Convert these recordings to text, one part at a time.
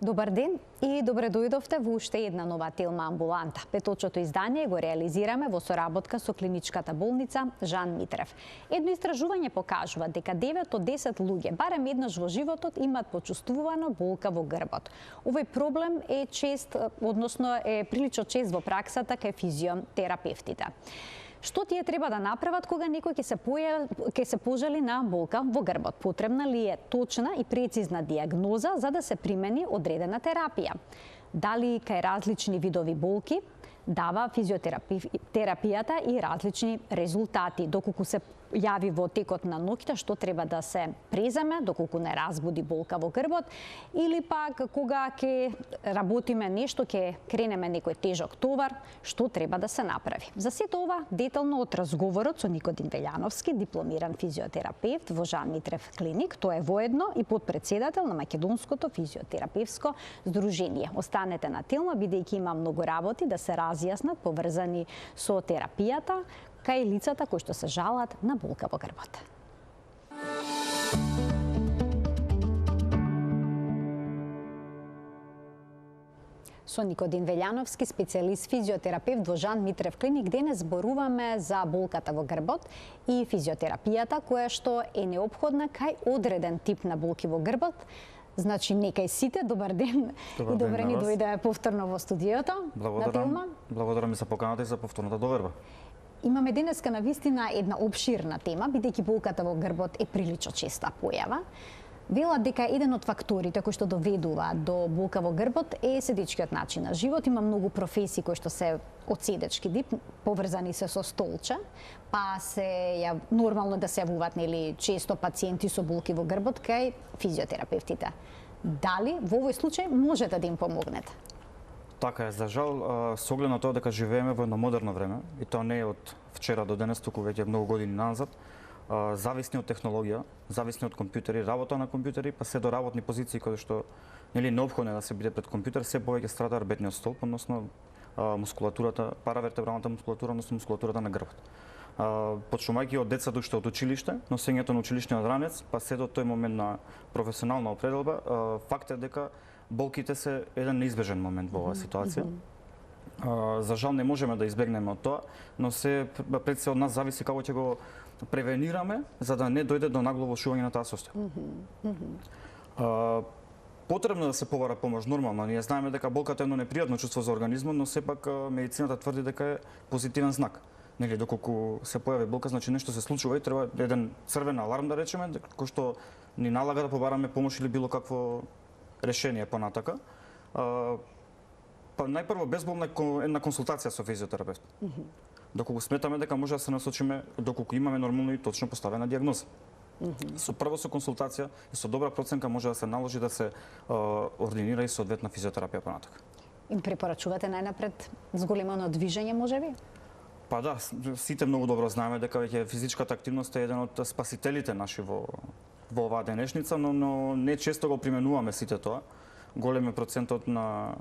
Добар ден и добре дојдовте во уште една нова Телма амбуланта. Петочото издание го реализираме во соработка со клиничката болница Жан Митрев. Едно истражување покажува дека 9 од 10 луѓе барем еднаш во животот имаат почувствувана болка во грбот. Овој проблем е чест, односно е прилично чест во праксата кај физиотерапевтите. Што тие треба да направат кога некој ќе се пожали на болка во грбот? Потребна ли е точна и прецизна диагноза за да се примени одредена терапија? Дали кај различни видови болки дава физиотерапијата и различни резултати, доколку се јави во текот на ноќта, што треба да се преземе, доколку не разбуди болка во грбот, или пак кога ќе работиме нешто, ќе кренеме некој тежок товар, што треба да се направи. За сето ова детално од разговорот со Никодим Велјановски, дипломиран физиотерапевт во Жан Митрев клиник, тој е воедно и потпредседател на Македонското физиотерапевско здружение. Останете на Телма, бидејќи има многу работи да се разјаснат поврзани со терапијата кај лицата кои што се жалат на болка во грбот. Со Никодим Велјановски, специјалист физиотерапевт во Жан Митрев клиник, денес зборуваме за болката во грбот и физиотерапијата која што е неопходна кај одреден тип на болки во грбот. Значи, нека и сите, добар ден и добре ни дојде повторно во студиото на Телма. Благодарам за поканата и за повторната доверба. Имаме денеска на вистина една обширна тема, бидејќи болката во грбот е прилично честа појава. Велат дека еден од факторите кои што доведува до болка во грбот е седечкиот начин на живот. Има многу професии кои што се од седечки тип, поврзани се со столче, па нормално да се јавуваат нели често пациенти со болки во грбот кај физиотерапевтите. Дали во овој случај можете да им помогнете? Така е, за жал, со оглед на тоа дека живееме во едно модерно време, и тоа не е од вчера до денес, туку веќе многу години назад, зависни од технологија, зависни од компјутери, работа на компјутери, па се до работни позиции кои што нели неопходно е да се биде пред компјутер, се повеќе страда арбетниот столб, односно мускулатурата, паравертебралната мускулатура, односно мускулатурата на грбот. Почнувајќи од децата уште од училиште, носењето на училишниот ранец, па се до тој момент на професионална определба, факт е дека болките се еден неизбежен момент во оваа ситуација. За жал не можеме да избегнеме од тоа, но пред се од нас зависи како ќе го превенираме за да не дојде до нагло влошување на таа состојба. Потребно да се побара помош, нормално. Ние знаеме дека болката е едно непријатно чувство за организмот, но сепак медицината тврди дека е позитивен знак. Нели, доколку се појави болка, значи нешто се случува и треба еден црвен аларм да речеме, кој што ни налага да побараме помош или било какво решение понатака. Па најпрво безболна една консултација со физиотерапевт. Доколку сметаме дека може да се насочиме, доколку имаме нормално и точно поставена диагноза. Со консултација и со добра проценка може да се наложи да се ординира и соодветна физиотерапија понатака. Им препорачувате најнапред зголемено движење, можеби? Па да, сите многу добро знаеме дека веќе физичката активност е еден од спасителите наши во оваа денешница, но не често го применуваме сите тоа. Голем е процентот на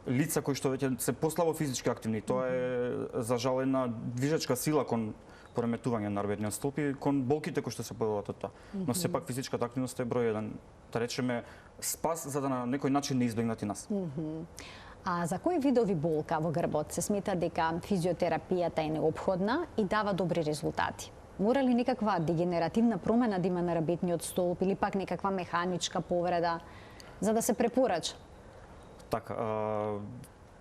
лица кои што веќе се послабо физички активни. Тоа е за жал една движечка сила кон пореметување на арбетниот столб и кон болките кои што се појавуваат од тоа. Но сепак физичката активност е број еден, да речеме, спас за да на некој начин не избегнат и нас. А за кои видови болка во грбот се смета дека физиотерапијата е неопходна и дава добри резултати? Мора ли некаква дегенеративна промена да има на арбетниот столб или пак некаква механичка повреда за да се препорача? Така,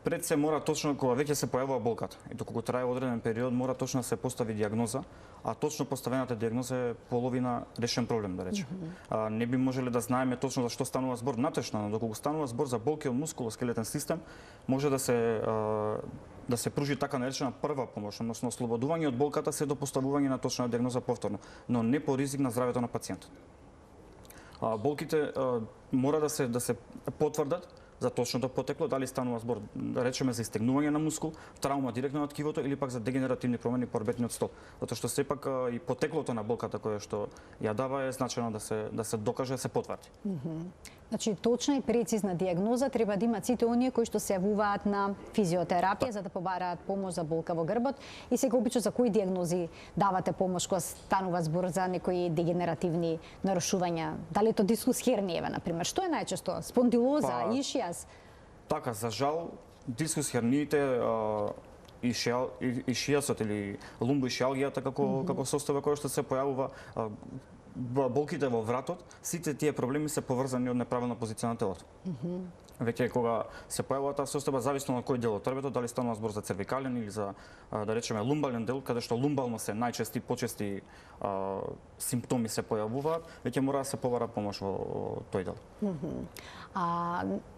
пред се мора точно кога веќе се појавува болката и доколку трае одреден период мора точно да се постави диагноза, а точно поставената диагноза е половина решен проблем, да речеме. Не би можеле да знаеме точно за што станува збор натешно, но доколку станува збор за болки од мускулоскелетен систем, може да се пружи така наречена прва помош, односно ослободување од болката се до поставување на точна диагноза повторно, но не по ризик на здравјето на пациентот. Болките мора да се потврдат за точното потекло, дали станува збор, да речеме, за истегнување на мускул, траума директно на ткивото или пак за дегенеративни промени по арбетниот столб. Затоа што сепак и потеклото на болката која што ја дава е значено да се докаже, да се потврди. Значи, точна и прецизна диагноза треба да имаат сите оние кои што се јавуваат на физиотерапија за да побараат помош за болка во грбот. И сега обично за кои диагнози давате помош кога станува збор за некои дегенеративни нарушувања? Дали е то дискус херниеве, например? Што е најчесто? Спондилоза, ишијас? Така, за жал, дискус херниите, ишијасот или лумбоишијалгијата како состојба која што се појавува, болките во вратот, сите тие проблеми се поврзани од неправилна позиција на телото. Веќе кога се појавува таа состојба, зависно од кој дел од трбето, дали станува збор за цервикален или за, да речеме, лумбален дел, каде што лумбално се најчести, почести симптоми се појавуваат, веќе мора да се побара помош во тој дел.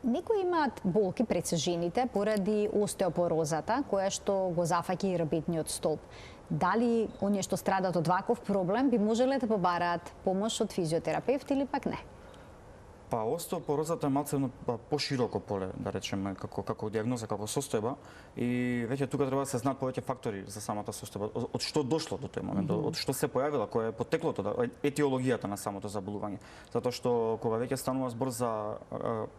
Некои имаат болки пред се жените поради остеопорозата, која што го зафаќа и ребетниот столб. Дали оние што страдат од ваков проблем би можеле да побараат помош од физиотерапевт или пак не? Па остеопорозата е малце пошироко поле, да речеме, како диагноза, како состојба, и веќе тука треба да се знаат повеќе фактори за самата состојба, од што дошло до тој момент, од што се појавила, која е потеклото, етиологијата на самото заболување. Затоа што кога веќе станува збор за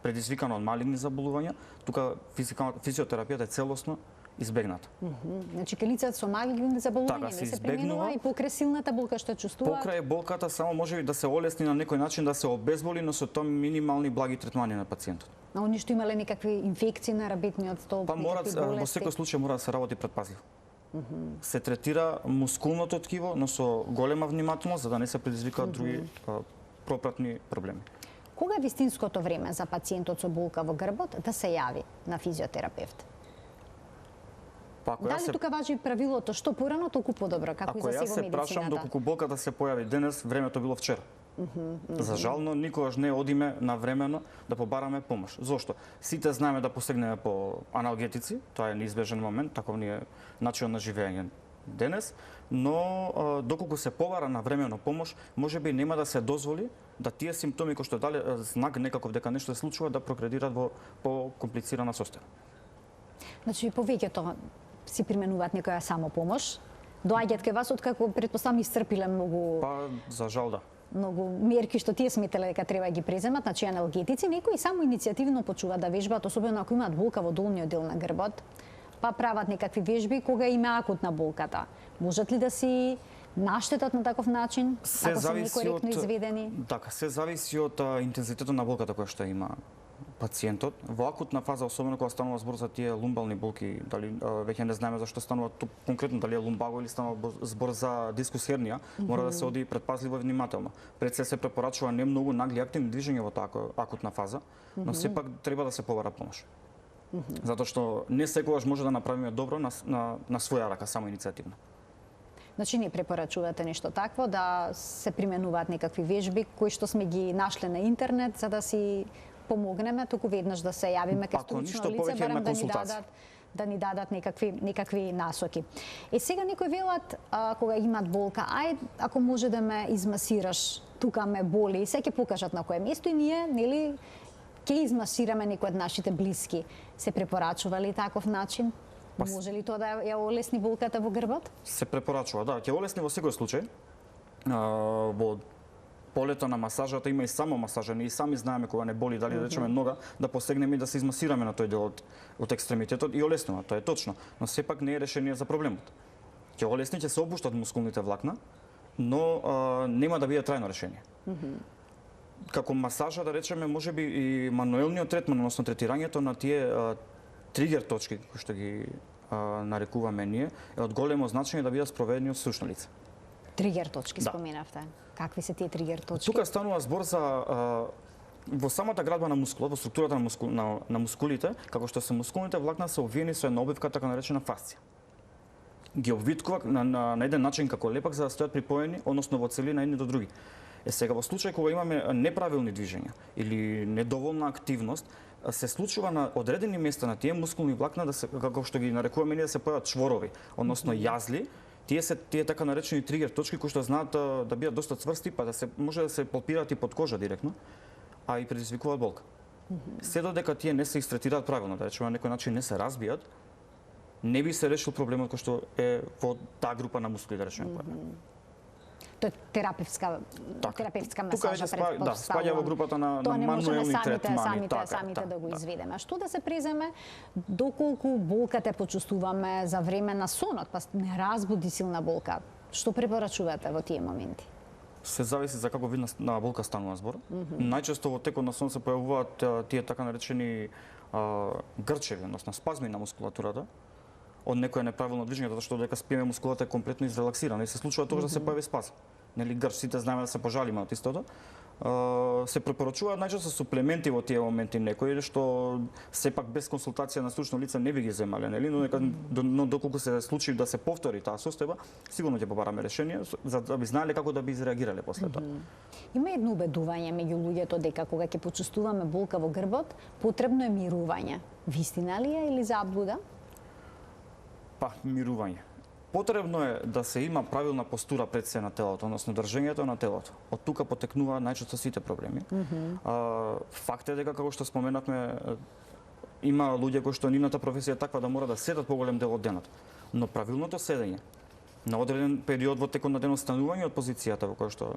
предизвикано од малигни заболувања, тука физиотерапијата е целосно избегната. Значи, кај лицата со малигни заболувања не се применува и покрај силната болка што чувствуваат? Покрај болката само можеби да се олесни на некој начин, да се обезболи, но со тоа минимални благи третмани на пациентот. А оние што имале некакви инфекции на ребетниот столб, па мора, во секој случај мора да се работи предпазливо. Се третира мускулното ткиво, но со голема внимателност за да не се предизвикаат други пропратни проблеми. Кога е вистинското време за пациентот со болка во грбот да се јави на физиотерапевт? Дали тука важи правилото што порано, толку подобро, како и за сега медицината? Ако јас се прашам, доколку болката се појави денес, времето било вчера. За жално, никогаш не одиме навремено да побараме помош. Зошто? Сите знаеме да посегнеме по аналгетици, тоа е неизбежен момент, таков ни е начинот на живење денес, но доколку се побара навремено помош, можеби нема да се дозволи да тие симптоми кои што дале знак некаков дека нешто се случува да прогредираат во по-комплицирана состојба. Значи, повеќето си применуваат некоја самопомош, доаѓаат кај вас откако претпоставам исцрпиле многу. Па за жал да. Многу мерки што тие сметале дека треба да ги преземат, значи аналгетици, некои само иницијативно почнуваат да вежбаат, особено ако имаат болка во долниот дел на грбот, па прават некакви вежби кога има акутна болката. Можат ли да си наштетат на таков начин, ако се некоректно изведени? Така, се зависи од интензитетот на болката која што има пациентот. Во акутна фаза, особено кога станува збор за тие лумбални болки, дали веќе не знаеме зашто станува конкретно, дали е лумбаго или станува збор за дискус хернија, мора да се оди предпазливо и внимателно. Пред се препорачува не многу нагли активни движења во таа акутна фаза, но сепак треба да се побара помош. Затоа што не секогаш може да направиме добро на своја рака, само иницијативно. Значи не препорачувате нешто такво, да се применуваат некакви вежби кои што сме ги нашле на интернет за да си помогнеме, туку веднаш да се јавиме кај стручно лице, барем да ни дадат некакви насоки. Сега некои велат, кога имаат болка, ај, ако може да ме измасираш, тука ме боли, се ќе покажат на кое место и ние, нели, ќе измасираме некој од нашите блиски. Се препорачува ли таков начин? Може ли тоа да ја олесни болката во грбот? Се препорачува, да, ќе олесни во секој случај. Во полето на масажата има и само масажа, ние и сами знаеме кога не боли, дали да речеме нога, да посегнеме и да се измасираме на тој дел од екстремитетот и олеснува, тоа е точно, но сепак не е решение за проблемот. Ќе олесни, ќе се опуштат мускулните влакна, но нема да биде трајно решение. Како масажа, да речеме, можеби и мануелниот третман, односно третирањето на тие тригер точки кои што ги нарекуваме ние, е од големо значење да бидат спроведени од стручно лице. Тригер точки споменавте. Какви се тие тригер точки? Тука станува збор за во самата градба на мускулот, во структурата на мускулите, како што се мускулните влакна се обвиени со една обвивка така наречена фасција. Ги обвиткува на еден начин како лепак за да стојат припоени, односно во целина едни до други. Сега во случај кога имаме неправилни движења или недоволна активност, се случува на одредени места на тие мускулни влакна да се, како што ги нарекуваме ние, да се појават чворови, односно јазли. Тие се така наречени тригер точки кои што знаат да бидат доста цврсти, па да се може да се палпираат и под кожа директно, а и предизвикуваат болка. Се додека тие не се истретираат правилно, да речеме на некој начин не се разбијат, не би се решил проблемот кој што е во таа група на мускули, да речеме. тоа е терапевтска Тука масажа веќе спаѓа во групата на мануелни третмани. Самите да го изведеме. Што да се преземе, доколку болката почувствуваме за време на сонот, па не разбуди силна болка. Што препорачувате во тие моменти? Се зависи за како вид на болка станува збор. Најчесто во текот на сон се појавуваат тие така наречени грчеви, односно спазми на мускулатурата од некое неправилно движење, затоа што додека спиеме мускулата е комплетно изрелаксирана и се случува тоа да се појави спазм. Нели грч, сите знаеме да се пожалиме од истото. Се препорачуваат најчесто суплементи во тие моменти некои што сепак без консултација на стручно лице не би ги земале, нели, но доколку се случи да се повтори таа состојба, сигурно ќе побараме решение за да би знаеле како да би изреагирале после тоа. Има едно убедување меѓу луѓето дека кога ќе почувствуваме болка во грбот, потребно е мирување. Вистина ли е или заблуда? Па, мирување. Потребно е да се има правилна постура пред се на телото, односно држењето на телото. Од тука потекнуваат најчесто сите проблеми. Факт е дека, како што споменавме, има луѓе кои што нивната професија е таква да мора да седат поголем дел од денот. Но правилното седење на одреден период во текот на денот, станување од позицијата во која што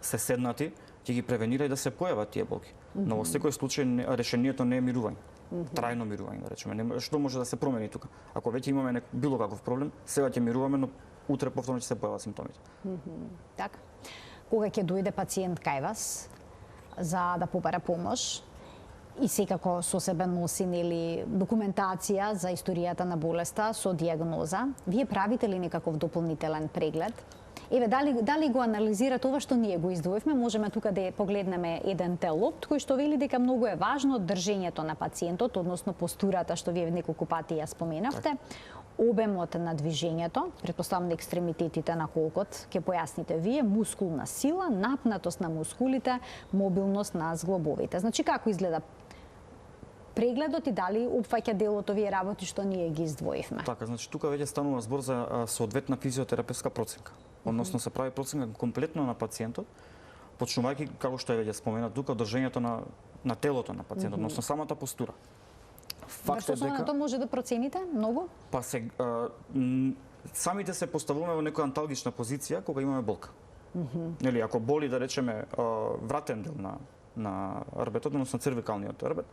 се седнати, ќе ги превенира и да се појават тие болки. Но во секој случај решението не е мирување. Трајно мирување, да речеме. Што може да се промени тука? Ако веќе имаме било каков проблем, сега ќе мируваме, но утре повторно ќе се појават симптомите. Така. Кога ќе дојде пациент кај вас за да побара помош и секако со себе носи нели документација за историјата на болеста со дијагноза, вие правите ли некаков дополнителен преглед? Еве, дали го анализират ова што ние го издвоивме, можеме тука да погледнеме еден телот кој што вели дека многу е важно држењето на пациентот, односно постурата што вие неколку пати ја споменавте, обемот на движењето, претпоставам на екстремитетите на колкот, ќе појасните вие, мускулна сила, напнатост на мускулите, мобилност на зглобовите. Значи како изгледа прегледот и дали опфаќа дел од овие работи што ние ги издвоивме? Така, значи тука веќе станува збор за соодветна физиотерапевтска проценка. Односно се прави проценка комплетно на пациентот, почнувајќи како што е веќе споменат тука држењето на телото на пациентот, односно самата постура. Факт е дека тоа може да процените многу? Па самите се поставуваме во некоја анталгична позиција кога имаме болка. Нели, ако боли, да речеме, вратен дел на рбетот, односно цервикалниот рбет,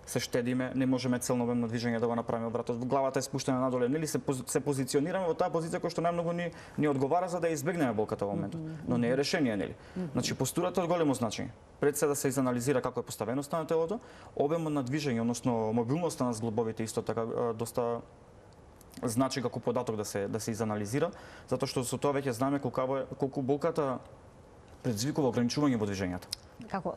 се штедиме, не можеме целновемно движење да го направиме вратот, главата е спуштена надоле, нели се позиционираме во таа позиција која што најмногу ни одговара за да избегнеме болката во моментот. Но не е решение, нели? Значи постурата е големо значење. Пред се да се изанализира како е поставеноста на телото, обемот на движење, односно мобилноста на зглобовите исто така доста значи како податок да се изанализира, затоа што со тоа веќе знаеме колку болката предизвикува ограничување во движењето. Како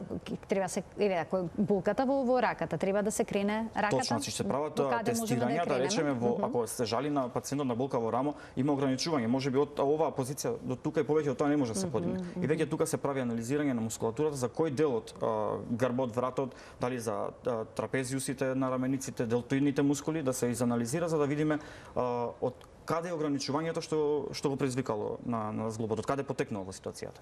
треба се ако болката во раката треба да се крене раката? Точно, значи се прават тестирања, да речеме ако се жали на пациентот на болка во рамо, има ограничување, можеби од оваа позиција до тука и повеќе од тоа не може да се подигне. И веќе тука се прави анализирање на мускулатурата за кој дел од грбот, вратот, дали за трапезиусите на рамениците, делтоидните мускули да се изанализира за да видиме од каде е ограничувањето што го предизвикало на зглобот, од каде потекнало ситуацијата.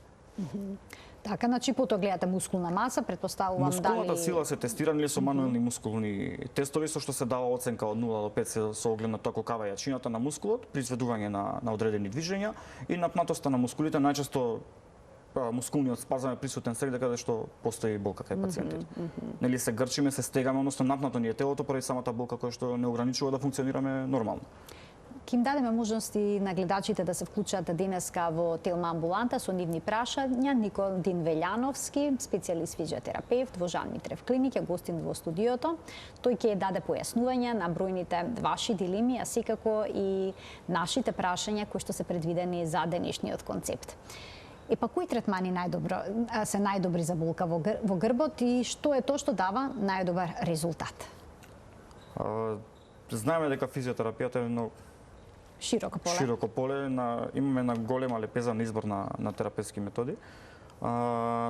Така, значи потоа гледате мускулна маса, претпоставувам дали мускулната сила се тестира или со мануелни мускулни тестови со што се дава оценка од 0 до 5 со оглед на тоа колкава е јачината на мускулот при изведување на одредени движења и напнатоста на мускулите, најчесто мускулниот спазам е присутен секаде каде што постои болка кај пациентите. Нели се грчиме, се стегаме, односно напнато ни е телото поради самата болка која што не ограничува да функционираме нормално. Ке им дадеме можности на гледачите да се вклучат денеска во Телма амбуланта со нивни прашања. Никодин Велјановски, специјалист физиотерапевт во Жан Митрев клиника, гостин во студиото. Тој ќе даде појаснување на бројните ваши дилеми, а секако и нашите прашања кои што се предвидени за денешниот концепт. Па кои третмани се најдобри за болка во грбот и што е тоа што дава најдобар резултат? Знаеме дека физиотерапијата е многу широко поле, имаме на голема лепеза на избор на терапевтски методи,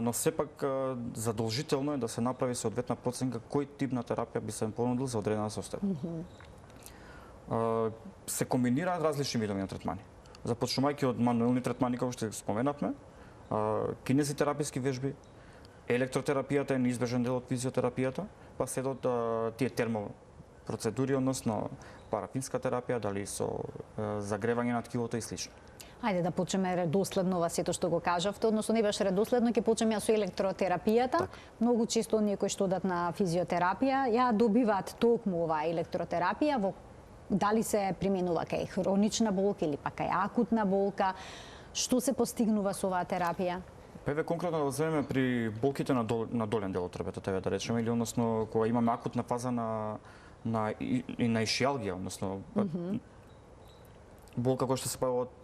но сепак задолжително е да се направи соодветна проценка кој тип на терапија би се понудил за одредена состојба. Се комбинираат различни видови на третмани. Започнувајќи од мануелни третмани, како што споменавме, кинезитераписки вежби, електротерапијата е неизбежен дел од физиотерапијата, па се до тие термопроцедури, односно парафинска терапија, дали со загревање на ткивото и слично. Ајде да почнеме редоследно ова сето што го кажавте, односно не баш редоследно, ќе почнеме со електротерапијата. Многу често оние кои што одат на физиотерапија ја добиваат токму оваа електротерапија, дали се применува кај хронична болка или пак кај акутна болка, што се постигнува со оваа терапија? Еве конкретно да земеме при болките на долен дел од трпетот, еве да речеме, или односно кога имаме акутна фаза на ишијалгија, односно болка која што се појава од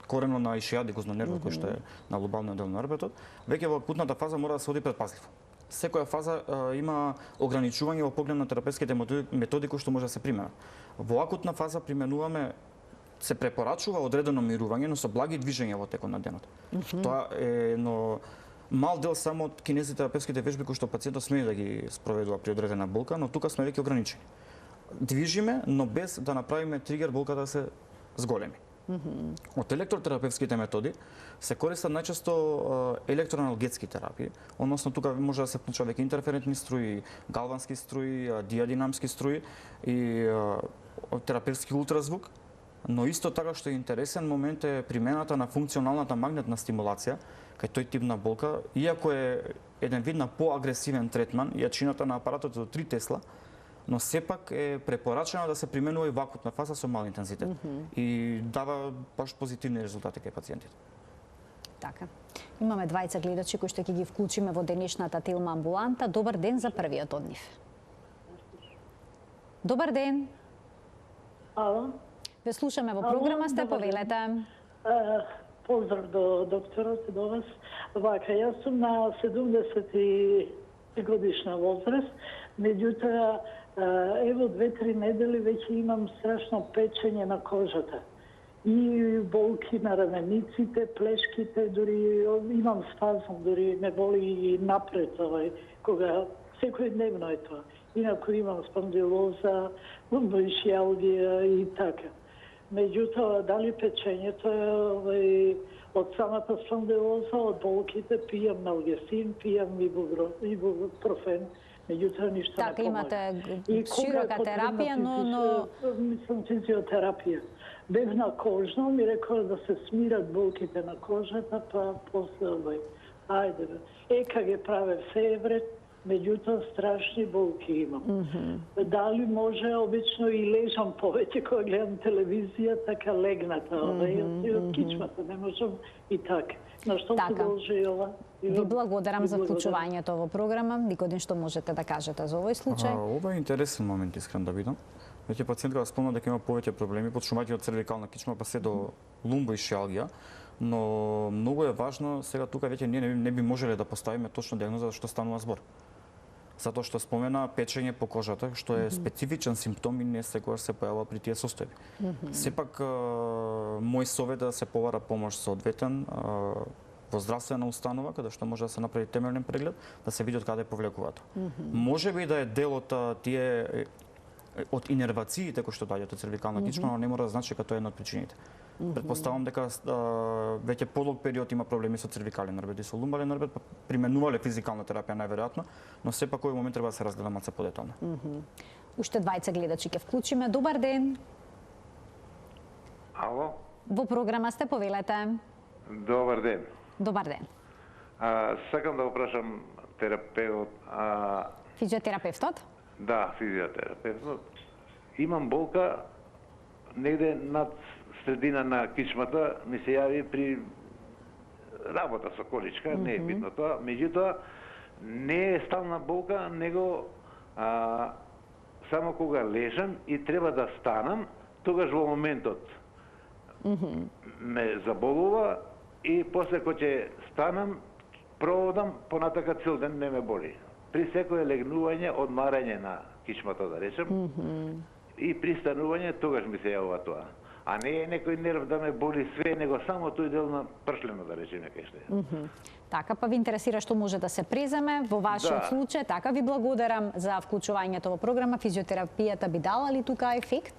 корено на ишијадикузно нервот кој што е на лобалниот дел на нервот, веќе во акутната фаза мора да се оди предпазливо. Секоја фаза има ограничување во поглед на терапевските методи кои што може да се применат. Во акутна фаза применуваме се препорачува одредено мирување, но со благи движења во текот на денот. Тоа е едно мал дел само од кинезитерапевските вежби кои што пациентот смее да ги спроведува при одредена болка, но тука сме веќе ограничени. Движиме, но без да направиме тригер болката да се зголеми. Од електротерапевските методи се користат најчесто електроаналгетски терапии, односно тука може да се вклучува веќе интерферентни струи, галвански струи, диадинамски струи и терапевски ултразвук. Но исто така што е интересен момент е примената на функционалната магнетна стимулација кај тој тип на болка, иако е еден вид на поагресивен третман, јачината на апаратот е до 3 Тесла, но сепак е препорачено да се применува и во акутна фаза со мал интензитет и дава баш позитивни резултати кај пациентите. Така. Имаме двајца гледачи кои што ќе ги вклучиме во денешната Телма амбуланта. Добар ден за првиот од нив. Добар ден. Ало. Ве слушаме во програма, сте повелете. Поздрав до докторот и до вас. Вака, јас сум на 70 годишна возраст, меѓутоа ево 2-3 недели веќе имам страшно печење на кожата. И болки на рамениците, плешките, дури имам спазм, дури ме боли и напред кога секојдневно е тоа. Инаку имам спондилоза, ломбоишијалгија и така. Меѓутоа, дали печењето е од самата спондилоза, од болките, пијам налгесин, пијам ибупрофен, меѓутоа ништо не помага. Така, имате широка терапија, но... Мислам физиотерапија. Бев на кожно, ми рекоа да се смират болките на кожата, па после ајде бе. ЕКГ правев се еврет, меѓутоа страшни болки имам. Дали може, обично и лежам повеќе кога гледам телевизија, така легната, и од кичмата не можам и така. На што се должи ова? Ви благодарам за вклучувањето во програма. Никодин, што можете да кажете за овој случај? Ова е интересен момент, искрен да бидам. Веќе пациентка спомна дека има повеќе проблеми, почнувајќи од цервикална кичма па се до лумбоишијалгија. Но многу е важно, сега тука веќе ние не би можеле да поставиме точно диагноза за што станува збор. Затоа што спомена печење по кожата, што е специфичен симптом и не секогаш се појавува при тие состојби. Сепак, мој совет е да се повара помош соодветен во здравствена установа, каде што може да се направи темелен преглед, да се види од каде повлекуваат. Може би да е дел од тие од инервациите кои што доаѓаат од цервикална кичма, но не мора да значи дека тоа е една од причините. Претпоставам дека веќе подолг период има проблеми со цервикален нервет и со лумбален нервет, применувале физикална терапија најверојатно, но сепак овој момент треба да се разгледа малце подетално. Уште двајца гледачи ќе вклучиме. Добар ден. Ало? Во програма сте, повелете. Добар ден. Добар ден. Сакам да опрашам терапевт. Физиотерапевтот? Да, физиотерапевтот. Имам болка негде над средина на кичмата, ми се јави при работа со количка, не е битно тоа. Меѓутоа, не е стална болка, него само кога лежам и треба да станам, тогаш во моментот ме заболува и после кога ќе станам, проводам, понатака цел ден не ме боли. При секое легнување, одмарање на кичмата, да речем, и при станување, тогаш ми се јавува тоа. А не е некој нерв да ме боли све, него само тој дел на пршлено, да речеме, кај што е. Така, па ви интересира што може да се преземе во вашиот случај. Така, ви благодарам за вклучувањето во програма. Физиотерапијата би дала ли тука ефект?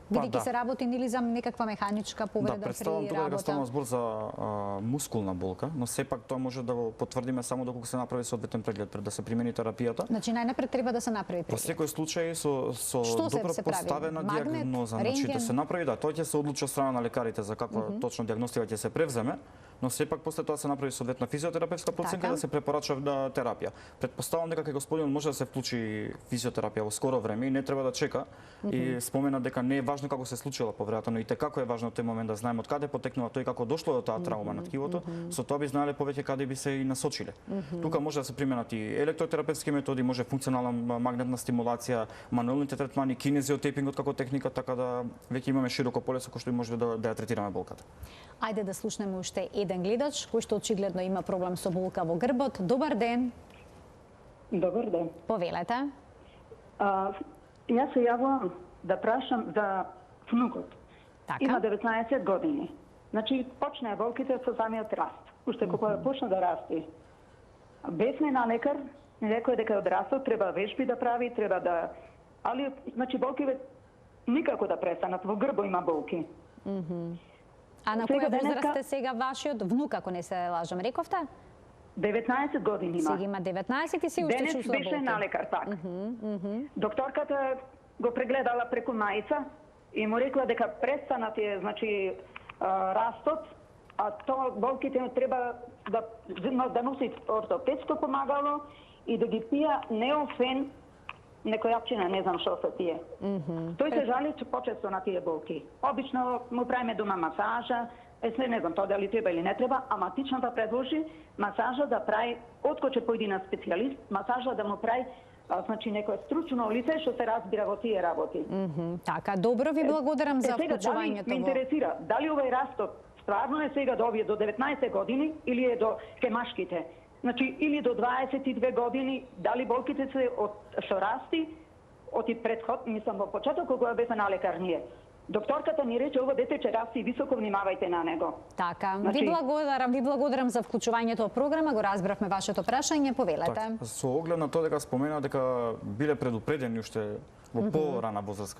Бидејќи се работи или за некаква механичка повреда при представам тука дека работа. станува збор за мускулна болка, но сепак тоа може да го потврдиме само доколку се направи соодветен преглед пред да се примени терапијата. Значи најнапред треба да се направи Во преглед. секој случај со добро поставена дијагноза, значи да се направи, тоа ќе се одлучи од страна на лекарите за каква точно дијагностика ќе се превземе, но сепак после тоа се направи соодветна физиотерапевтска проценка да се препорача терапија. Предпоставам дека кај господин може да се вклучи физиотерапија во скоро време и не треба да чека. И спомена дека не е важно како се случила повредата, но и како е важно тој момент да знаеме од каде потекнува тој, како дошло до таа траума на ткивото, со тоа би знаеле повеќе каде би се и насочиле. Тука може да се применат и електротерапевтски методи, може функционална магнетна стимулација, мануелните третмани, кинезиотейпингот како техника, така да веќе имаме широко поле со кој што може да ја третираме болката. Ајде да слушнеме уште еден гледач кој што очигледно има проблем со болка во грбот. Добар ден. Добар ден. Повелете. Јас се јавувам да прашам за внукот. Така. Има 19 години. Значи, почна болките со самиот раст. Уште кога почна да расти. Без ме на лекар, ми рекоа дека од растот треба вежби да прави, треба да... Али, значи, болките никако да престанат. Во грбо има болки. А на која возраст е сега вашиот внук, ако не се лажам, рековте? 19 години има. Сега има 19 и се уште чувствува болки. Денес беше на лекар, така. Докторката го прегледала преку мајца и му рекла дека престанат е, значи, растот, а тоа болките треба да носи ортопедско помагало и да ги пија неофен некојапчина, не знам што се тие. Тој се жали почесто на тие болки. Обично му правиме дома масажа, не знам тоа дали треба или не треба, ама тичната предложи масажа да прави, откоче појди на специјалист, масажа да му прави значи некое стручно лице што се разбира во тие работи. Така, добро ви благодарам за вклучувањето. Ме интересира, дали овој растот стварно е сега до овие до 19 години или е до кемашките? Значи, или до 22 години, дали болките се со расти, од и предход, мислам во почеток кога бевме на лекар ние. Докторката ни рече ово дете че расти високо, внимавајте на него. Така, ви благодарам за вклучувањето во програма, го разбравме вашето прашање, повелете. Так, со оглед на тоа дека спомена дека биле предупредени уште во порана возраст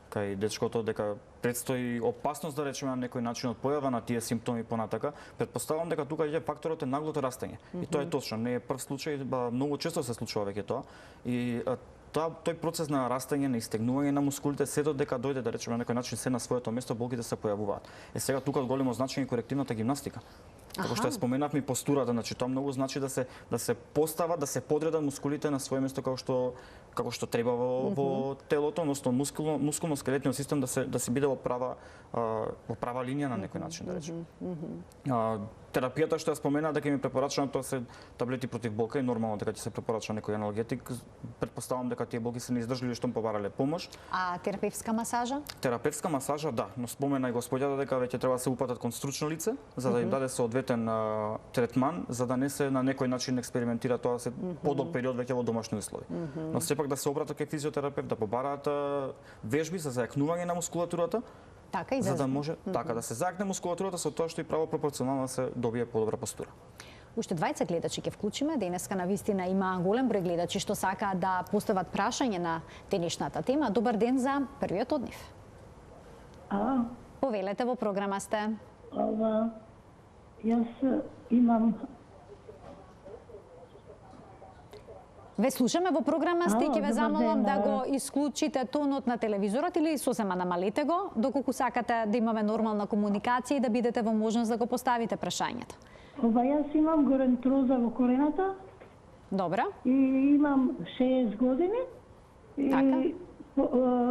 кај дечкото дека предстои опасност да речеме на некој начин од појава на тие симптоми понатака, предпоставам дека тука е факторот е наглото растење. И тоа е точно, не е прв случај, многу често се случува веќе тоа. И тој процес на растење, на истегнување на мускулите, се додека дојде да речеме на некој начин се на своето место, болките се појавуваат. Сега тука од големо значење корективната гимнастика. Како што споменавме постурата, значи тоа многу значи да се постава, да се подредат мускулите на свое место како што треба во телото, односно мускулно-скелетниот систем да се биде во права линија на некој начин, да речеме. Терапијата што ја спомена дека ми препорачано тоа се таблети против болка и нормално дека ќе се препорача некој аналгетик. Предпоставам дека тие болки се неиздржливи што побарале помош. А терапевтска масажа? Терапевтска масажа, да, но спомена и господјата дека веќе треба да се упатат кон стручно лице за да им даде соодветен третман, за да не се на некој начин експериментира тоа се подолг период веќе во домашни услови. Но сепак да се обратат кај физиотерапевт, да побараат вежби за зајакнување на мускулатурата. Така и за да може така да се зајакне мускулатурата со тоа што и право пропорционално да се добие подобра постура. Уште 20 гледачи ќе вклучиме. Денеска на вистина има голем број гледачи што сакаат да постават прашање на денешната тема. Добар ден за првиот од нив. Повелете, во програма сте. Јас имам... Ве слушаме во програма сте, ќе ве замолам да го исклучите тонот на телевизорот или сосема намалите го, доколку сакате да имаме нормална комуникација и да бидете во можност да го поставите прашањето. Јас имам горентроза во колената. Добра. И имам 6 години. Така.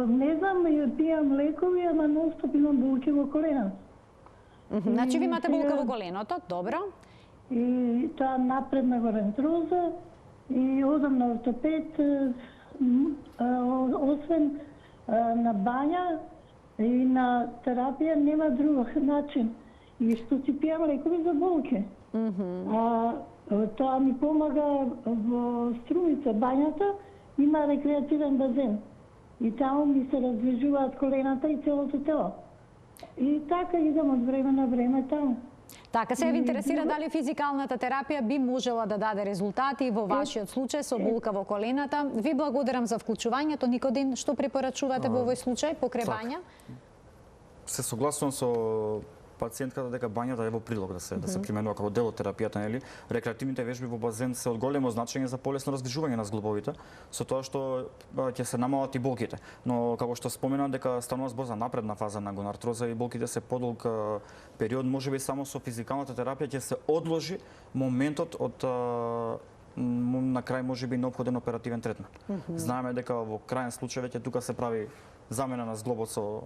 Не знам, пијам лекови, ама ностоп имам болки во колената. Значи ви имате болка во коленото, добро. И тоа напредна горентроза. И одам на ортопед, освен на бања и на терапија, нема друг начин. И што си пијам лекови за болки. Тоа ми помага во Струмица, бањата, има рекреативен базен. И таму ми се раздвижуваат колената и целото тело. И така идам од време на време таму. Така, се ви интересира дали физикалната терапија би можела да даде резултати во вашиот случај со болка во колената. Ви благодарам за вклучувањето. Никодин, што препорачувате во овој случај покрај бања? Се согласувам со пациентката дека бањата е во прилог да се применува како дел од терапијата, нели? Рекреативните вежби во базен се од големо значење за полесно раздвижување на зглобовите, со тоа што ќе се намалат и болките. Но како што спомена дека станува збор за напредна фаза на гонартроза и болките се подолг период, можеби само со физикалната терапија ќе се одложи моментот од на крај можеби неопходен оперативен третман. Знаеме дека во крајен случај веќе тука се прави замена на зглобот со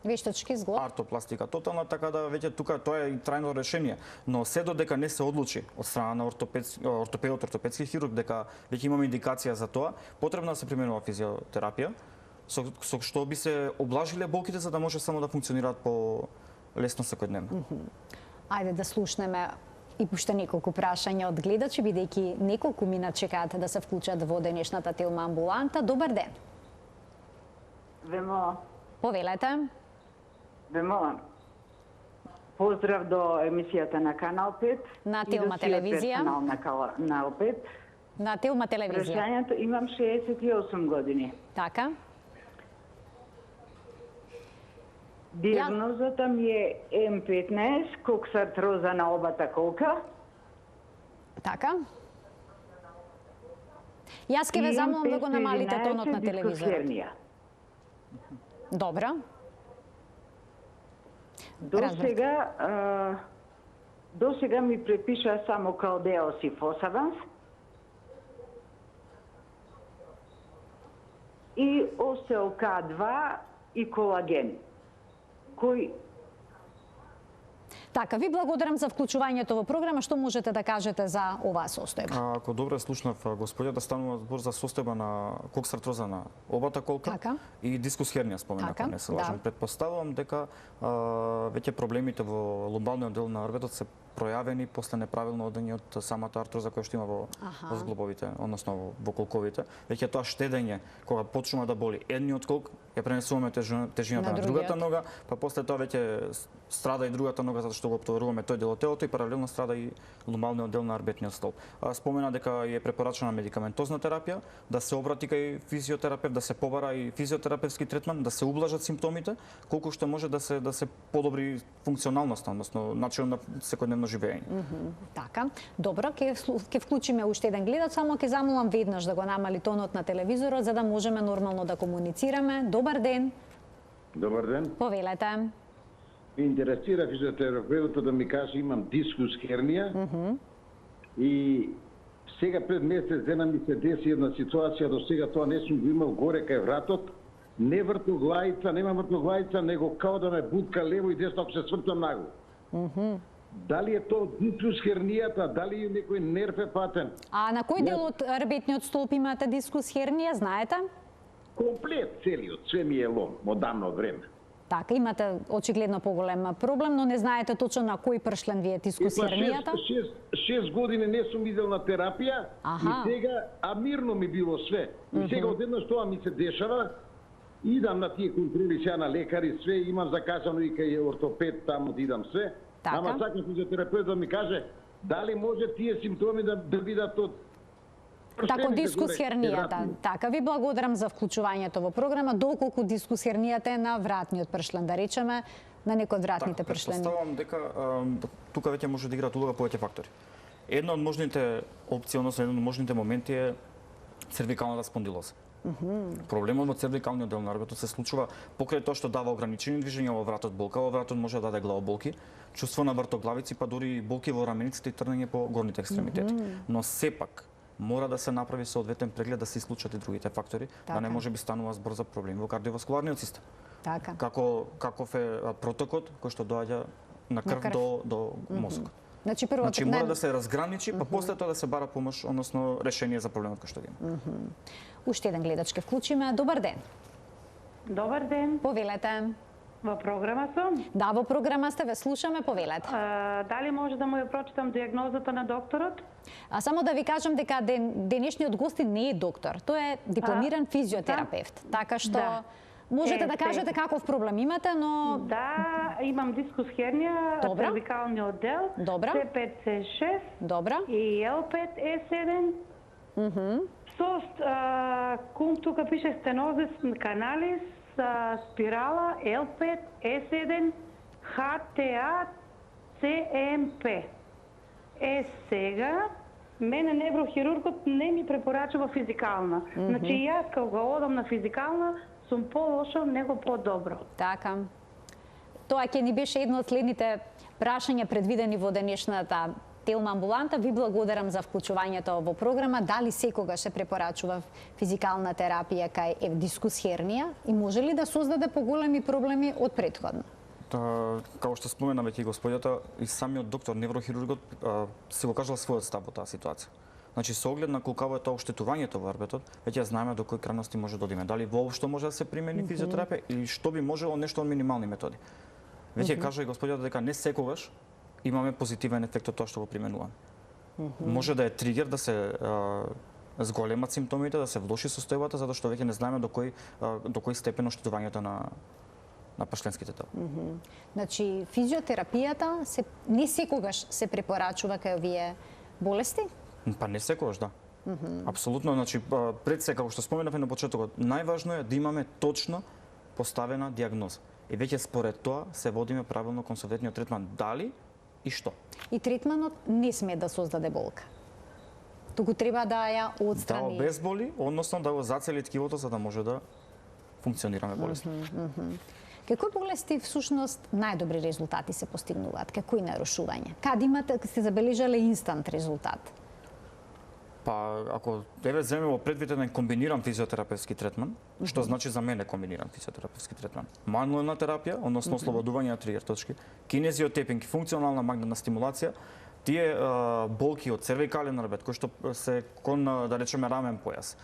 Вештачки зглоб. Артопластика тотална, така да веќе тука тоа е и трајно решение, но се додека не се одлучи од страна на ортопедот, ортопедски хирург дека веќе имаме индикација за тоа, потребно да се применува физиотерапија, со што би се облажиле болките за да може само да функционираат по лесно секојдневно. Ајде да слушнеме и уште неколку прашања од гледачи, бидејќи неколку минат чекаат да се вклучат во денешната Телма амбуланта. Добар ден. Ве Повелете. молам. Поздрав до емисијата на Канал 5. На Телма телевизија. На Канал 5. На Телма телевизија. Прашањето, имам 68 години. Така. Диагнозата ми е М15, коксартроза на обата колка. Така. Јас ке ве замолам да го намалите тонот на телевизорот. Добро. До сега ми препиша само калдеос и фосаванс и остеока2 и колаген. Кој Така, ви благодарам за вклучувањето во програма. Што можете да кажете за оваа состојба? Ако добро слушнав господјата, станува збор за состојба на коксартроза на обата колка Така. и дискус хернија, спомена, Така, ако не се лажам. да. Предпоставувам дека веќе проблемите во ломбалниот дел на рбетот се пројавени после неправилно одење од самата артроза која што има во зглобовите, односно во колковите. Веќе тоа штедење, кога почнува да боли едниот колк, ја пренесуваме тежината на другата нога, па после тоа веќе страда и другата нога затоа што го оптоваруваме тој дел од телото и паралелно страда и ломбалниот дел на арбетниот столб. Спомена дека е препорачана медикаментозна терапија, да се обрати кај физиотерапевт, да се побара и физиотерапевтски третман, да се ублажат симптомите, колку што може да се подобри функционалноста, односно начинот на секојдневно живење. Така. Добро, ќе вклучиме уште еден гледач, само ќе замолам веднаш да го намали тонот на телевизорот за да можеме нормално да комуницираме. Добар ден. Добар ден. Повелете. Ми интересира физиотерапевтот да ми каже имам дискус хернија и сега пред месец дена ми се деси една ситуација, до сега тоа не сум го имал горе кај вратот, не вртоглавица, нема вртоглавица, него као да ме бутка лево и десно ако се свртам нагло. Дали е тоа дискус хернијата, дали некој нерв е патен? А на кој дел од арбетниот столб имате дискус хернија, знаете? Комплет целиот, све ми е лом, од давно време. Така, имате очигледно поголем проблем, но не знаете точно на кој пршлен ви е дискус хернијата? 6 години не сум идел на терапија и сега, мирно ми било све. И сега одеднаш тоа ми се дешава, идам на тие контроли сега на лекари, све, имам закажано и кај ортопед, таму да идам све. Ама сакам физиотерапевт да ми каже дали може тие симптоми да бидат од Тако дискус хернијата. Така, ви благодарам за вклучувањето во програма. Доколку дискус хернијата е на вратниот пршлен, да речеме, на некој од вратните пршлени. Предпоставувам дека тука веќе може да играат улога повеќе фактори. Една од можните опции, односно еден од можните моменти е цервикалната спондилоза. Проблемот во цервикалниот дел на рбетот се случува покрај тоа што дава ограничени движења во вратот, болка во вратот, може да даде главоболки, чувство на вртоглавици, па дури болки во рамениците и трнење по горните екстремитети. Но сепак мора да се направи соодветен преглед да се исклучат и другите фактори, да не може би станува збор за проблеми во кардиоваскуларниот систем. Така. Каков е протокот кој што доаѓа на крв до мозокот. Значи мора да се разграничи, па после тоа да се бара помош, односно решение за проблемот кој што има. Уште еден гледач ке вклучиме. Добар ден. Добар ден. Повелете. Во програма сум? Да, во програма сте, ве слушаме, повелете. Дали може да му ја прочитам диагнозата на докторот? Само да ви кажам дека денешниот гостин не е доктор, тој е дипломиран физиотерапевт. Така што Можете да кажете каков проблем имате, но... Да, имам дискус хернија, Добра. цервикалниот дел, Добра. C5, C6 Добра. и L5, E7. Со кум тука пише стенозис каналис, спирала, L5, E7, HTA, CMP. Сега, мене неврохирургот не ми препорачува физикална. Значи, јас кога го одам на физикална, сум по-лошо, него по-добро. Така. Тоа ќе ни беше едно од следните прашања предвидени во денешната Телма амбуланта. Ви благодарам за вклучувањето во програма. Дали секогаш се препорачува физикална терапија кај дискус хернија и може ли да создаде поголеми проблеми од претходно? Како што спомена веќе господјата, и самиот доктор, неврохирургот, се го кажал својот став во таа ситуација. Значи, со оглед на колкаво е тоа оштетувањето во арбетот, веќе знаеме до кои крайности може да одиме. Дали воопшто може да се примени физиотерапија или што би можело нешто од минимални методи. Веќе кажа и господјата дека не секогаш имаме позитивен ефект од тоа што го применуваме. Може да е тригер да се зголемат симптомите, да се влоши состојбата, затоа што веќе не знаеме до кој степен оштетувањето на пашленските тела. Значи, физиотерапијата не секогаш се препорачува кај овие болести? Па не секогаш, да. Апсолутно, значи пред се, како што споменавме на почетокот, најважно е да имаме точно поставена дијагноза. И веќе според тоа се водиме правилно кон соодветниот третман. Дали и што? И третманот не сме да создаде болка. Туку треба да ја Да отстрани. обезболи, односно да го зацели ткивото за да може да функционираме болесно. Кај кои болести всушност најдобри резултати се постигнуваат? Кај кои нарушувања? Каде имате сте забележале инстант резултат? Па, ако еве земеме во предвид еден комбиниран физиотерапевски третман, што значи за мене комбиниран физиотерапевски третман? Мануелна терапија, односно ослободување на тригер точки, кинезиотепинг, функционална магнетна стимулација, тие болки од цервикален арбет, кои што се кон, да речеме, рамен појас,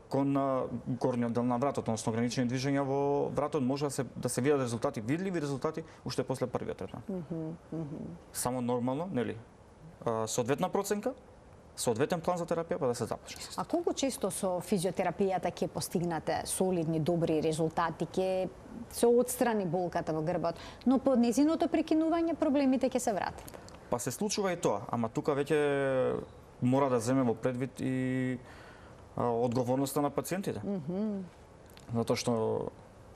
кон горниот дел на вратот, односно ограничени движења во вратот, може да се видат резултати, видливи резултати, уште после првиот третман. Само нормално, нели? Соодветна проценка, соодветен план за терапија, па да се започне. А колку често со физиотерапијата ќе постигнате солидни, добри резултати, ќе се отстрани болката во грбот, но под незиното прекинување проблемите ќе се вратат? Па се случува и тоа, ама тука веќе мора да земе во предвид и одговорноста на пациентите. Затоа што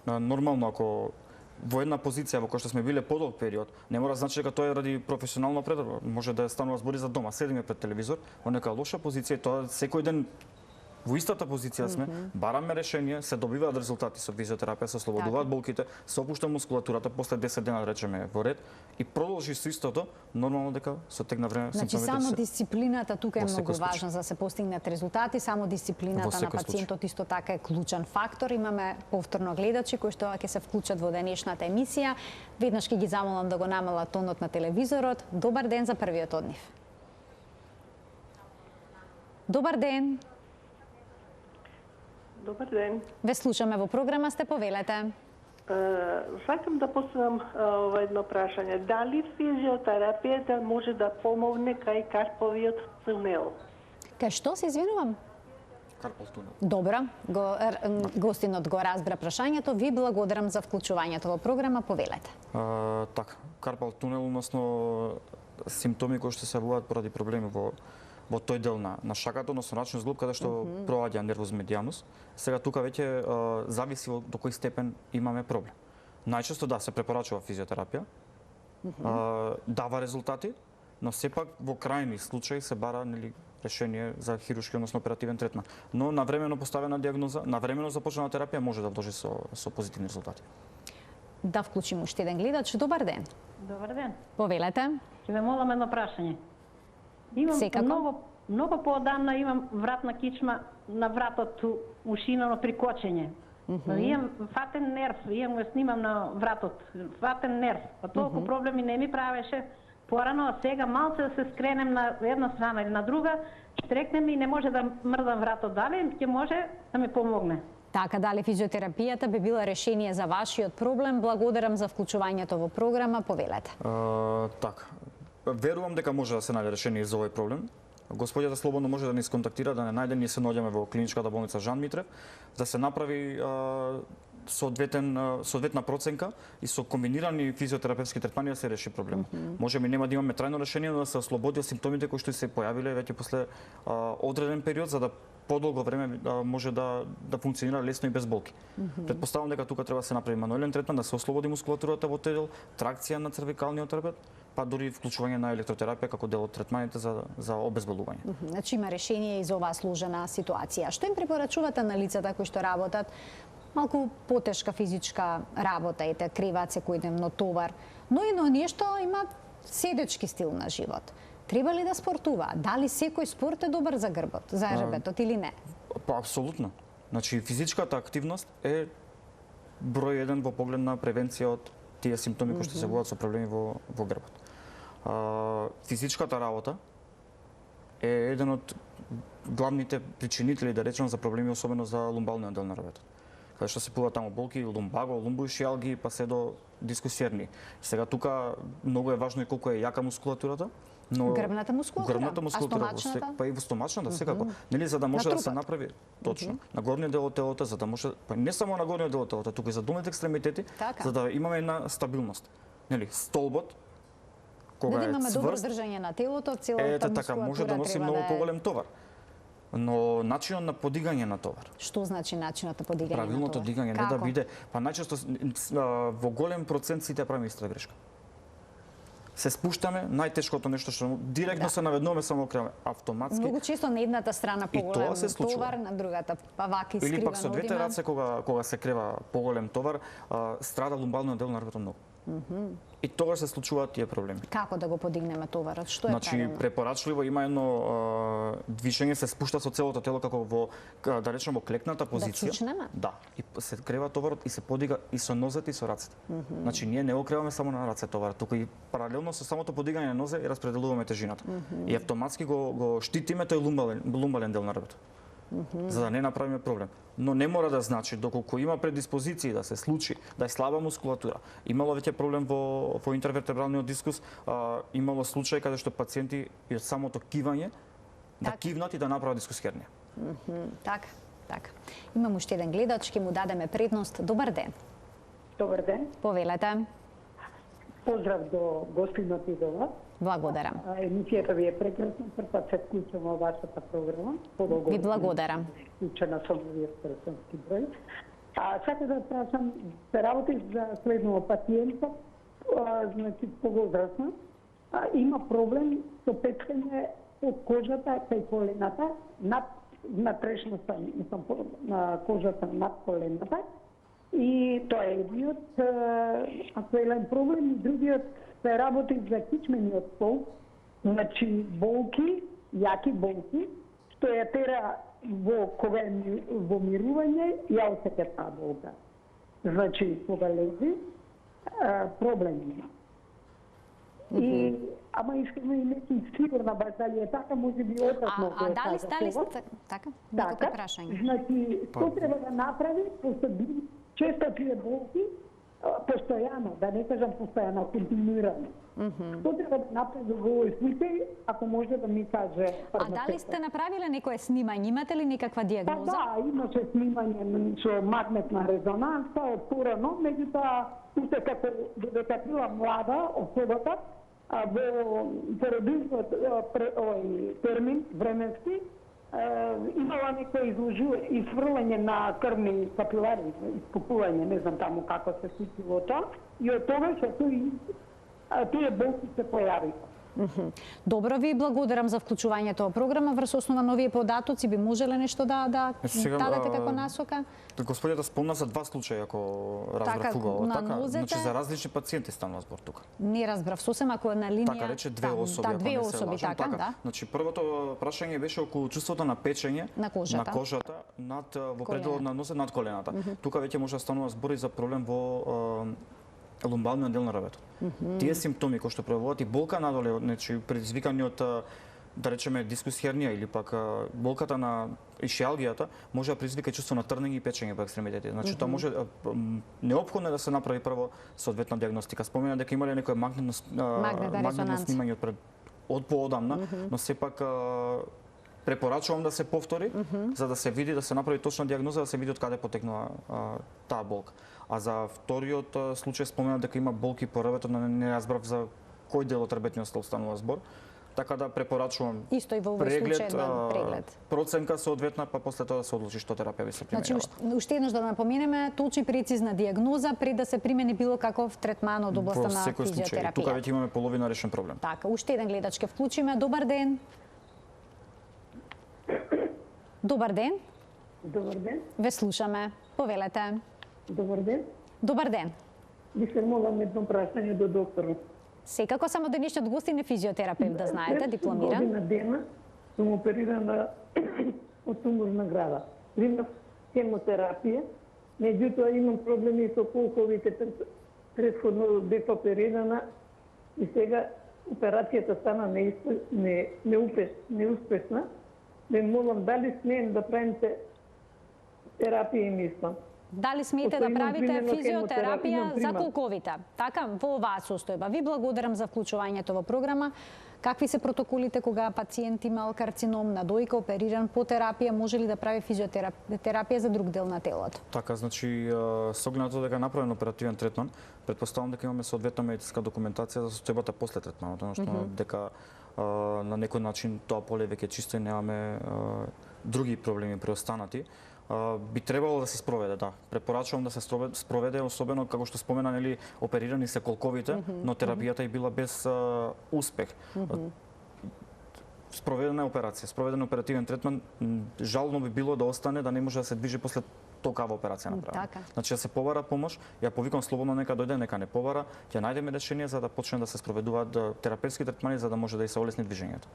нормално ако во една позиција во која што сме биле подолг период, не мора да значи дека тоа е ради професионално предрба. Може да станува збори за дома, седиме пред телевизор, во нека лоша позиција и тоа секој ден во истата позиција сме, бараме решение, се добиваат резултати со физиотерапија, се ослободуваат болките, се опушта мускулатурата после 10 дена, да речеме, во ред и продолжи со истото, нормално дека со тек на време Значи симптомите само дисциплината тука е во секој многу случај. важна за да се постигнат резултати, само Во дисциплината секој на пациентот исто така е клучен фактор. Имаме повторно гледачи кои што ќе се вклучат во денешната емисија. Веднаш ќе ги замолам да го намалат тонот на телевизорот. Добар ден за првиот од нив. Добар ден. Добар ден. Ве слушаме во програма, сте повелете. Сакам да поставам едно прашање. Дали физиотерапијата може да помогне кај карповиот тунел? Кај што се извинувам? Карпал тунел. Добро, гостинот го разбра прашањето. Ви благодарам за вклучувањето во програма, повелете. Така, карпал тунел, односно симптоми кои што се јавуваат поради проблеми во тој дел на шаката, односно рачен зглоб, каде што проаѓа нервус медијанус. Сега тука веќе зависи до кој степен имаме проблем. Најчесто да се препорачува физиотерапија, дава резултати, но сепак во крајни случаи се бара решение за хируршки, односно оперативен третман. Но навремено поставена дијагноза, навремено започнана терапија може да вложи со позитивни резултати. Да вклучим уште еден гледач. Добар ден. Добар ден. Повелете. Ќе ве молам едно прашање. Имам Секако. многу поодамна имам вратна кичма на вратот ушинано прикочење. Имам фатен нерв, имам го снимам на вратот, фатен нерв. Па толку проблеми не ми правеше порано, а сега малце да се скренем на една страна или на друга, штрекнем и не може да мрдам вратот. Дали ќе може да ми помогне? Така, дали физиотерапијата би била решение за вашиот проблем? Благодарам за вклучувањето во програма, повелете. Така, верувам дека може да се најде решение за овој проблем. Господјата слободно може да ни сконтактира, да не најде, ние се наоѓаме во клиничката болница Жан Митрев, да се направи соодветна проценка и со комбинирани физиотерапевтски третмани да се реши проблем. Можеби нема да имаме трајно решение, но да се ослободи од симптомите кои што се појавиле веќе после одреден период, за да подолго време може да функционира лесно и без болки. Претпоставам дека тука треба да се направи мануелен третман, да се ослободи мускулатурата во тој дел, тракција на цервикалниот хрбет, па дури вклучување на електротерапија како дел од третманите за обезболување. Значи има решение и за оваа сложена ситуација. Што им препорачувате на лицата кои што работат малку потешка физичка работа, ете криваат секојдневно товар, но и на оние што имаат седечки стил на живот? Треба ли да спортуваат? Дали секој спорт е добар за грбот, за хрбетот или не? Па апсолутно. Значи физичката активност е број 1 во поглед на превенција од тие симптоми кои што се јавуваат со проблеми во грбот. Физичката работа е еден од главните причинители, да речем, за проблеми, особено за лумбалниот дел на хрбетот. Каде што се појавуваат таму болки, лумбаго, лумбоишијалги, па се до дискусиерни. Сега тука многу е важно и колку е јака мускулатурата, но грбната мускулатура, стомачната, па и во стомачната секако, нели, за да може да се направи точно на горниот дел од телото, за да може, па не само на горниот дел од телото, тука и за долните екстремитети, за да имаме една стабилност. Нели, столбот кога е имаме добро цврст, држање на телото, целата така може да носи многу поголем товар. Но начинот на подигање на товар. Што значи начинот на подигање на товар? Правилното дигање, не да биде, па најчесто во голем процент сите правиме иста грешка. Се спуштаме, најтешкото нешто што директно се наведнуваме само крема, автоматски. Многу често на едната страна поголем товар, на другата па вака искривано. Или пак со двете раце кога се крева поголем товар, страда лумбалниот дел на хрбетот многу. И тогаш се случуваат тие проблеми. Како да го подигнеме товарот? Што е правилно? Значи препорачливо има едно движење, се спушта со целото тело како во, да речеме, во клекната позиција. Да чучнеме? Да, и се крева товарот и се подига и со нозете и со рацете. Значи ние не го креваме само на раце товарот, туку и паралелно со самото подигање на нозе и распределуваме тежината. И автоматски го штитиме тој лумбален дел на хрбетот. За да не направиме проблем. Но не мора да значи, доколку има предиспозиции да се случи, да е слаба мускулатура. Имало веќе проблем во интервертебралниот дискус, имало случаи каде што пациенти и од самото кивање да кивнат и да направат дискус хернија. Така. Имам уште еден гледач, ќе му дадеме предност. Добар ден. Добар ден. Повелете. Поздрав до гостинот и до вас. Благодарам. Емисијата ви е прекрасна, првпат се вклучувам во вашата програма. Ви благодарам. Вклучена сум во овие персонски број. Сакам да прашам, се работи за следно пациента, значи повозрастна, има проблем со печкање од кожата кај колената, над внатрешноста на кожата над колената. И тоа е едниот актуелен проблем, и другиот се работи за кичмениот стол, значи болки, јаки болки, што ја тера кога е во мирување, ја осеќа таа болка. Значи, кога лези, проблем има. И, ама искам и не сум сигурна баш дали е така, може би отасно. Дали така? Така, значи, што треба да направи, често тие болки, постојано, да не кажам постојано, континуирано. Што треба да направи во овој случај, ако може да ми каже фармацевтот? Дали сте направиле некое снимање? Имате ли некаква диагноза? Да, имаше снимање со магнетна резонанса од порано, меѓутоа, уште како додека била млада особата, во породилниот термин временски, имала некој изфрлање на крвни капилари, испукување, не знам таму како се случило тоа, и од тогаш тие болки се појавиха. Добро, ви благодарам за вклучувањето во програма. Врз основа на овие податоци би можеле нешто да дадете како насока? Господјата спомна за два случаи, ако разбрав убаво. Така, значи за различни пациенти станува збор тука. Не разбрав сосем, ако на линија... Така рече две особи, да, две особи, така, да. Значи првото прашање беше околу чувството на печење на кожата над во пределот на носот над колената. Тука веќе може да станува збор и за проблем во лумбалниот дел на хрбетот. Тие симптоми кои што пројавуваат и болка надоле, значи предизвикани од, да речеме, дискус хернија или пак болката на ишијалгијата, може да предизвика чувство на трнење и печење по екстремитетите. Значи тоа може неопходно е да се направи прво соодветна диагностика. Спомена дека имале некој магнетно снимање од поодамна, но сепак Препорачувам да се повтори, за да се види, да се направи точна дијагноза, да се види од каде потекнува таа болка. А за вториот случај споменав дека има болки по реброто, не разбрав за кој дел од ребетниот столб станува збор. Така да препорачувам исто и во овој случај преглед. Проценка соодветна, па после тоа да се одлучи што терапија би се применила. Значи, уште еднаш да напоменеме, точна и прецизна дијагноза пред да се примени било каков третман од областа на физиотерапија. Тука веќе имаме половина решен проблем. Така, уште еден гледач ќе вклучиме. Добар ден. Добар ден. Добар ден. Ве слушаме. Повелете. Добар ден. Добар ден. Ви се молам едно прашање до докторот. Секако, само денешниот гостин е физиотерапевт, да знаете, дипломиран. Година дена сум оперирана од туморна града. Примав хемотерапија, меѓутоа имам проблеми со колковите. Предходно бев оперирана и сега операцијата стана неуспешна. Ме молам дали смеем да правите терапија и мислам. Дали смеете да правите физиотерапија за колковите? Така, во оваа состојба. Ви благодарам за вклучувањето во програма. Какви се протоколите кога пациент имал карцином на дојка, опериран по терапија, може ли да прави физиотерапија за друг дел на телото? Така, значи, со оглед на тоа дека е направен оперативен третман, претпоставам дека имаме соодветна медицинска документација за состојбата после третманот, односно дека на некој начин тоа поле веќе чисто и немаме други проблеми преостанати. Би требало да се спроведе, да. Препорачувам да се спроведе, особено како што спомена, нели, оперирани се колковите, но терапијата е била без успех. Спроведена операција, спроведен оперативен третман, жално би било да остане, да не може да се движи после толкава операција направена. Така. Значи да се побара помош, ја повикам слободно нека дојде, нека не побара, ќе најдеме решение за да почне да се спроведуваат терапевтски третмани за да може да и се олесни движењето.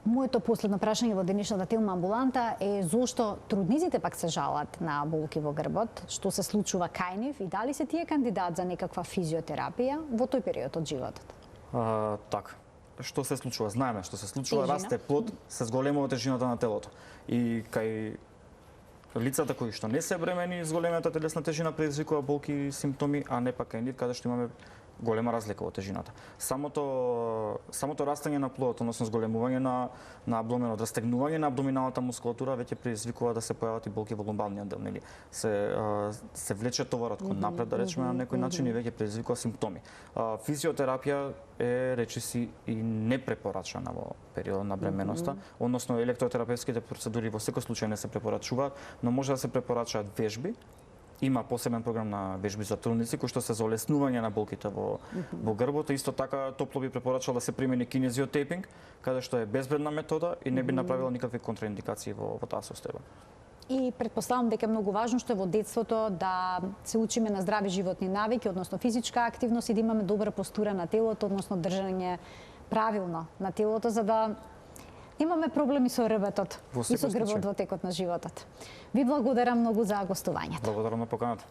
Моето последно прашање во денешната Телма амбуланта е зошто трудниците пак се жалат на болки во грбот, што се случува кај нив и дали се тие кандидат за некаква физиотерапија во тој период од животот? Така. Што се случува? Знаеме што се случува, расте плод, се зголемува тежината на телото. И кај лицата кои што не се бремени, зголемената телесна тежина предизвикува болки и симптоми, а не пак кај нив каде што имаме голема разлика во тежината. Самото растење на плодот, односно зголемување на абдоменот, растегнување на абдоминалната мускулатура веќе предизвикува да се појават и болки во ломбалниот дел, нели? Се влече товарот кон напред, да речеме на некој начин и веќе предизвикува симптоми. Физиотерапија е речиси и непрепорачана во периодот на бременоста, односно електротерапевтските процедури во секој случај не се препорачуваат, но може да се препорачаат вежби. Има посебен програм на вежби за трудници кој што се за олеснување на болките во грбот. Исто така топло би препорачал да се примени кинезиотейпинг, каде што е безбедна метода и не би направила никакви контраиндикации во таа состојба. И предпоставам дека е многу важно што во детството да се учиме на здрави животни навики, односно физичка активност и да имаме добра постура на телото, односно држање правилно на телото за да имаме проблеми со ребетот и со грбот во текот на животот. Ви благодарам многу за гостувањето. Благодарам на поканата.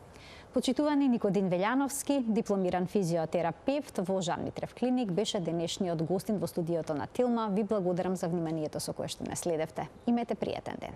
Почитувани Никодин Велјановски, дипломиран физиотерапевт во Жан Митрев клиник, беше денешниот гостин во студиото на Телма. Ви благодарам за вниманието со кое што не следевте. Имете пријатен ден.